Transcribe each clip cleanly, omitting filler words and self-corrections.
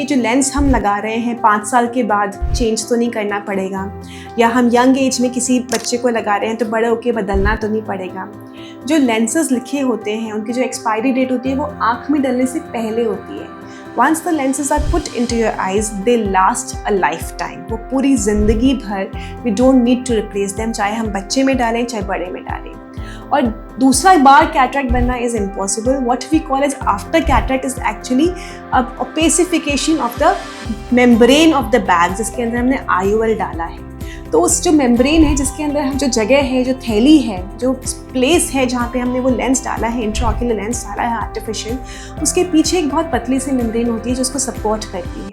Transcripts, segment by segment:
ये जो लेंस हम लगा रहे हैं 5 साल के बाद चेंज तो नहीं करना पड़ेगा, या हम यंग एज में किसी बच्चे को लगा रहे हैं तो बड़े होके बदलना तो नहीं पड़ेगा। जो लेंसेज लिखे होते हैं उनकी जो एक्सपायरी डेट होती है वो आँख में डलने से पहले होती है। Once the lenses are put into your eyes, they last a lifetime. वो पूरी ज़िंदगी भर we don't need to replace them, चाहे हम बच्चे में डालें चाहे बड़े में डालें। और दूसरा बार कैटरेक्ट बनना is impossible. What we call as after cataract is actually a opacification of the membrane of the bag, जिसके अंदर हमने IOL डाला है। तो उस जो मेम्ब्रेन है जिसके अंदर हम जो जगह है, जो थैली है, जो प्लेस है जहाँ पे हमने वो लेंस डाला है, इंट्राऑक्यूलर लेंस डाला है आर्टिफिशियल, उसके पीछे एक बहुत पतली सी मेम्ब्रेन होती है जो उसको सपोर्ट करती है।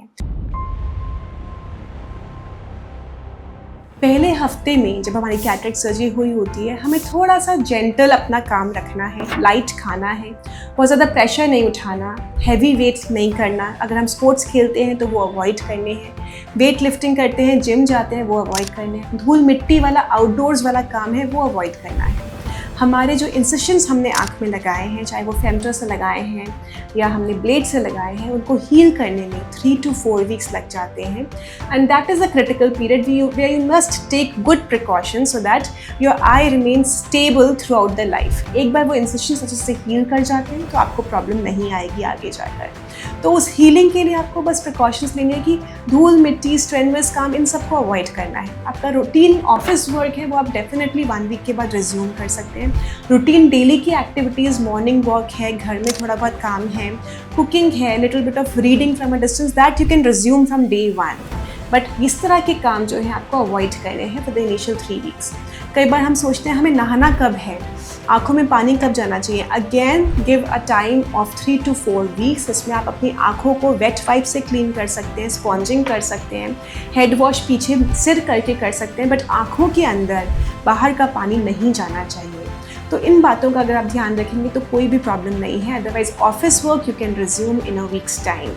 पहले हफ्ते में जब हमारी कैटरेक्ट सर्जरी हुई होती है, हमें थोड़ा सा जेंटल अपना काम रखना है, लाइट खाना है, बहुत ज़्यादा प्रेशर नहीं उठाना, हैवी वेट नहीं करना। अगर हम स्पोर्ट्स खेलते हैं तो वो अवॉइड करने हैं, वेट लिफ्टिंग करते हैं, जिम जाते हैं, वो अवॉइड करने हैं, धूल मिट्टी वाला आउटडोर्स वाला काम है वो अवॉइड करना है। हमारे जो इंसिशंस हमने आँख में लगाए हैं, चाहे वो फेमटर से लगाए हैं या हमने ब्लेड से लगाए हैं, उनको हील करने में 3 to 4 वीक्स लग जाते हैं। And that is a critical period where you must take good precaution so that your eye remains stable throughout the life. एक बार वो इंसिशंस अच्छे से हील कर जाते हैं तो आपको प्रॉब्लम नहीं आएगी आगे जाकर। तो उस हीलिंग के लिए आपको बस प्रिकॉशंस लेने हैं कि धूल मिट्टी, स्ट्रेनवस काम, इन सबको अवॉइड करना है। आपका रूटीन ऑफिस वर्क है वो आप डेफिनेटली 1 वीक के बाद रिज्यूम कर सकते हैं। रूटीन डेली की एक्टिविटीज़, मॉर्निंग वॉक है, घर में थोड़ा बहुत काम है, कुकिंग है, little bit of reading from a distance, that you can resume from day 1। But इस तरह के काम जो है आपको अवॉइड करने हैं फॉर द इनिशियल 3 वीक्स। कई बार हम सोचते हैं हमें नहाना कब है, आँखों में पानी कब जाना चाहिए। Again give a time of 3 to 4 weeks. इसमें आप अपनी आँखों को वेट वाइप से क्लीन कर सकते हैं, स्पॉन्जिंग कर सकते हैं, हेड वॉश पीछे सिर करके कर सकते हैं, बट आँखों के अंदर बाहर का पानी नहीं जाना चाहिए। तो इन बातों का अगर आप ध्यान रखेंगे तो कोई भी प्रॉब्लम नहीं है। Otherwise office work you can resume in a weeks time.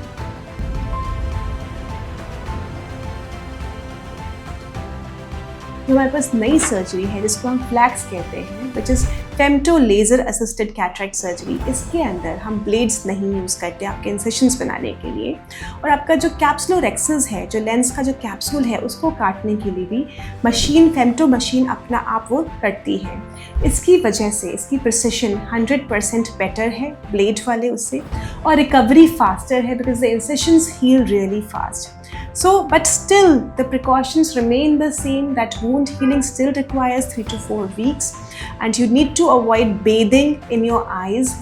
हमारे पास नई सर्जरी है जिसको हम फ्लैक्स कहते हैं, which is femto laser assisted cataract surgery. इसके अंदर हम ब्लेड्स नहीं यूज़ करते आपके इंसिशंस बनाने के लिए, और आपका जो कैप्सुलोरेक्सिस है, जो लेंस का जो कैप्सूल है, उसको काटने के लिए भी मशीन, फेमटो मशीन अपना आप वो करती है। इसकी वजह से इसकी प्रिसिशन 100% बेटर है ब्लेड वाले उससे, और रिकवरी फास्टर है because the incisions heal really fast. So, but still the precautions remain the same, that wound healing still requires 3 to 4 weeks, and you need to avoid bathing in your eyes,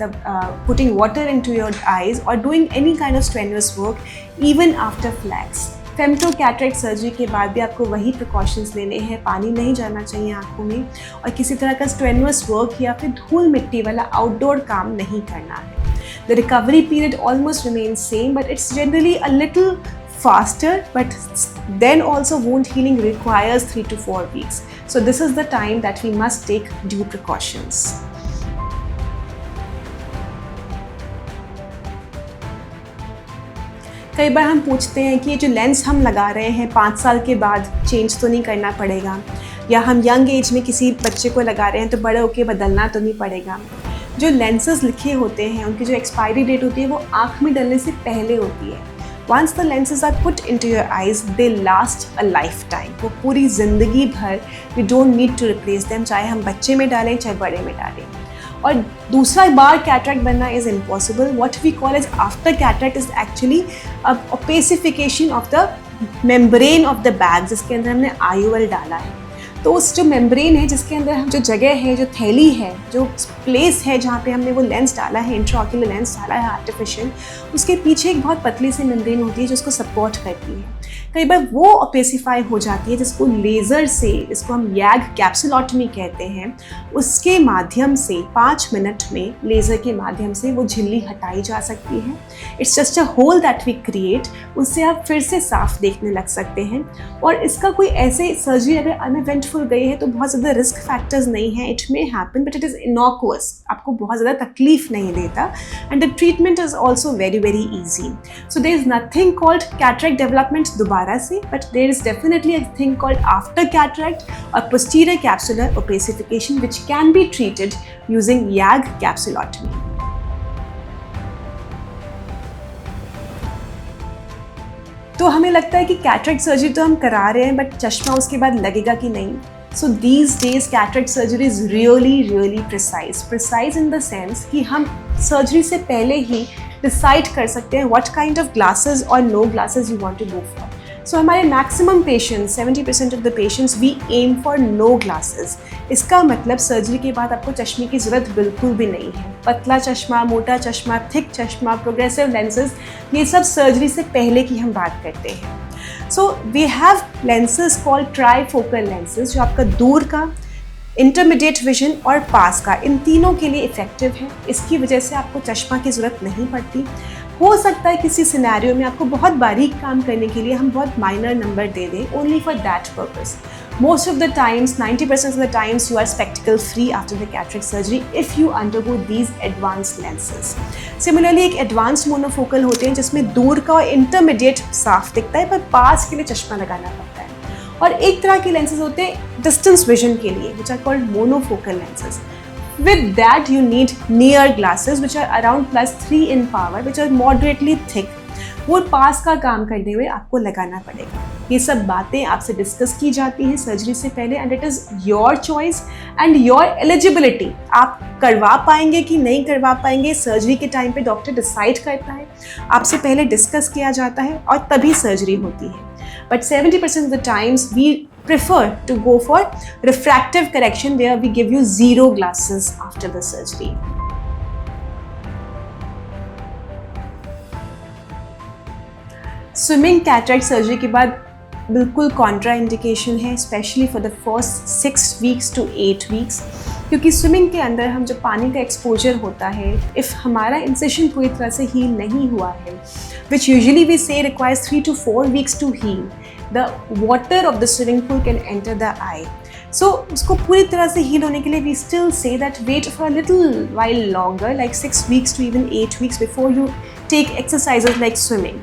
putting water into your eyes or doing any kind of strenuous work even after flax. Femto cataract surgery के बाद भी आपको वही precautions लेने हैं, पानी नहीं जाना चाहिए आँखों में, और किसी तरह का स्ट्रेनुअस वर्क या फिर धूल मिट्टी वाला आउटडोर काम नहीं करना है। The recovery period almost remains same, but it's generally a little faster, but then also wound healing requires 3 to 4 weeks. So this is the time that we must take due precautions. कई बार हम पूछते हैं कि ये जो lens हम लगा रहे हैं 5 साल के बाद चेंज तो नहीं करना पड़ेगा, या हम यंग एज में किसी बच्चे को लगा रहे हैं तो बड़े होके बदलना तो नहीं पड़ेगा। जो लेंसेज लिखे होते हैं उनकी जो एक्सपायरी डेट होती है वो आँख में डलने से पहले होती है। Once the lenses are put into your eyes, they last a lifetime. वो पूरी ज़िंदगी भर we don't need to replace them, चाहे हम बच्चे में डालें चाहे बड़े में डालें। और दूसरा बार कैटरेक्ट बनना is impossible. What we call as after cataract is actually a opacification of the membrane of the bag, जिसके अंदर हमने IOL डाला है। तो उस जो मेम्ब्रेन है जिसके अंदर हम जो जगह है, जो थैली है, जो प्लेस है जहाँ पे हमने वो लेंस डाला है, इंट्राऑक्यूलर लेंस डाला है आर्टिफिशियल, उसके पीछे एक बहुत पतली सी मेम्ब्रेन होती है जो उसको सपोर्ट करती है। कई बार वो ओपेसिफाई हो जाती है, जिसको लेज़र से, जिसको हम यैग कैप्सुलॉटमी कहते हैं, उसके माध्यम से 5 मिनट में लेज़र के माध्यम से वो झिल्ली हटाई जा सकती है। It's just a hole that we create, उससे आप फिर से साफ देखने लग सकते हैं। और इसका कोई ऐसे सर्जरी अगर अनइवेंटफुल गई है तो बहुत ज़्यादा रिस्क फैक्टर्स नहीं है। It may happen but it is innocuous, आपको बहुत ज़्यादा तकलीफ नहीं देता, and the treatment is also very very easy. So there is nothing called cataract development दोबारा से, but there is definitely a thing called after cataract और posterior capsular opacification which can be treated using YAG capsulotomy. तो हमें लगता है कि cataract surgery तो हम करा रहे हैं बट चश्मा उसके बाद लगेगा कि नहीं. So these days cataract surgery is really precise in the sense कि हम सर्जरी से पहले ही डिसाइड कर सकते हैं व्हाट काइंड ऑफ ग्लासेस और no glasses you want to go for. So हमारे maximum patients 70% of the patients we aim for no glasses. इसका मतलब सर्जरी के बाद आपको चश्मे की ज़रूरत बिल्कुल भी नहीं है. पतला चश्मा, मोटा चश्मा, थिक चश्मा, प्रोग्रेसिव लेंसेज, ये सब सर्जरी से पहले की हम बात करते हैं. So we have lenses called trifocal lenses जो आपका दूर का, इंटरमीडिएट विजन और पास का, इन तीनों के लिए इफ़ेक्टिव है. इसकी वजह से आपको चश्मा की ज़रूरत नहीं पड़ती. हो सकता है किसी सिनेरियो में आपको बहुत बारीक काम करने के लिए हम बहुत माइनर नंबर दे दें only for that purpose. Most of the times, 90% of the times, you are spectacle free after the cataract surgery if you undergo these advanced lenses. Similarly, एक advanced monofocal होते हैं जिसमें दूर का और intermediate साफ दिखता है पर पास के लिए चश्मा लगाना पड़ता है. और एक तरह के lenses होते हैं distance vision के लिए, which are called monofocal lenses. With that, you need near glasses, which are around +3 in power, which are moderately thick. वो पास का काम करने हुए आपको लगाना पड़ेगा. ये सब बातें आपसे डिस्कस की जाती हैं सर्जरी से पहले and it is your choice and your eligibility. आप करवा पाएंगे कि नहीं करवा पाएंगे सर्जरी के टाइम पे डॉक्टर डिसाइड करता है. आपसे पहले डिस्कस किया जाता है और तभी सर्जरी होती है. But 70% of the times we prefer to go for refractive correction where we give you 0 glasses after the surgery. Swimming cataract surgery के बाद बिल्कुल कॉन्ट्रा इंडिकेशन है, specially for the first 6 weeks to 8 weeks, क्योंकि swimming के अंदर हम जब पानी का एक्सपोजर होता है, इफ़ हमारा इंसेशन पूरी तरह से हील नहीं हुआ है, विच यूजुअली वी से requires 3 to 4 weeks to heal, the water of the swimming pool can enter the eye. So उसको पूरी तरह से हील होने के लिए we still say that wait for a little while longer, like 6 weeks to even 8 weeks before you take exercises like swimming.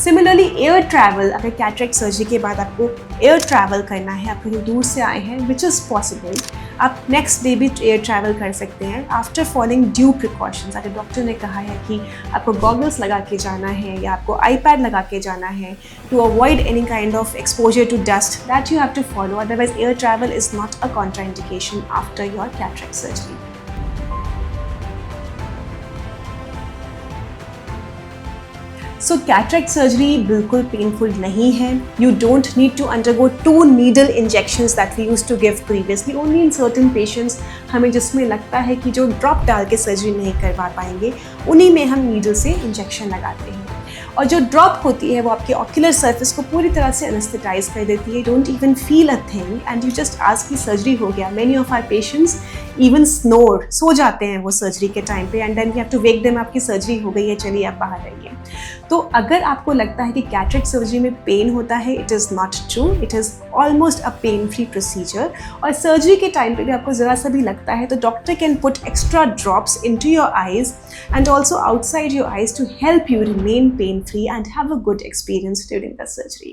Similarly air travel, अगर cataract surgery के बाद आपको एयर ट्रैवल करना है, आप कहीं दूर से आए हैं, विच इज़ पॉसिबल, आप नेक्स्ट डे भी एयर ट्रैवल कर सकते हैं आफ्टर फॉलोइंग ड्यू प्रिकॉशंस. अगर डॉक्टर ने कहा है कि आपको गॉगल्स लगा के जाना है या आपको आईपैड लगा के जाना है to avoid any kind of exposure to dust, that you have to follow. Otherwise air travel is not a contraindication after your cataract surgery. So cataract surgery बिल्कुल पेनफुल नहीं है. You don't need to undergo 2 needle injections that we used to give previously. Only in certain patients हमें जिसमें लगता है कि जो drop डाल के सर्जरी नहीं करवा पाएंगे, उन्हीं में हम नीडल से इंजेक्शन लगाते हैं. और जो ड्रॉप होती है वो आपके ऑक्यूलर सर्फेस को पूरी तरह से एनेस्थेटाइज कर देती है. Don't even feel a thing and you just ask कि सर्जरी हो गया. Many of our patients even snore, सो जाते हैं वो सर्जरी के टाइम पे and then we have to wake them, आपकी सर्जरी हो गई है, चलिए आप बाहर रहिए. तो अगर आपको लगता है कि कैटरेक्ट सर्जरी में पेन होता है, it is not true. It is almost a pain free procedure. और सर्जरी के टाइम पे भी आपको ज़रा सा भी लगता है तो doctor can put extra drops into your eyes and also outside your eyes to help you remain pain free and have a good experience during the surgery.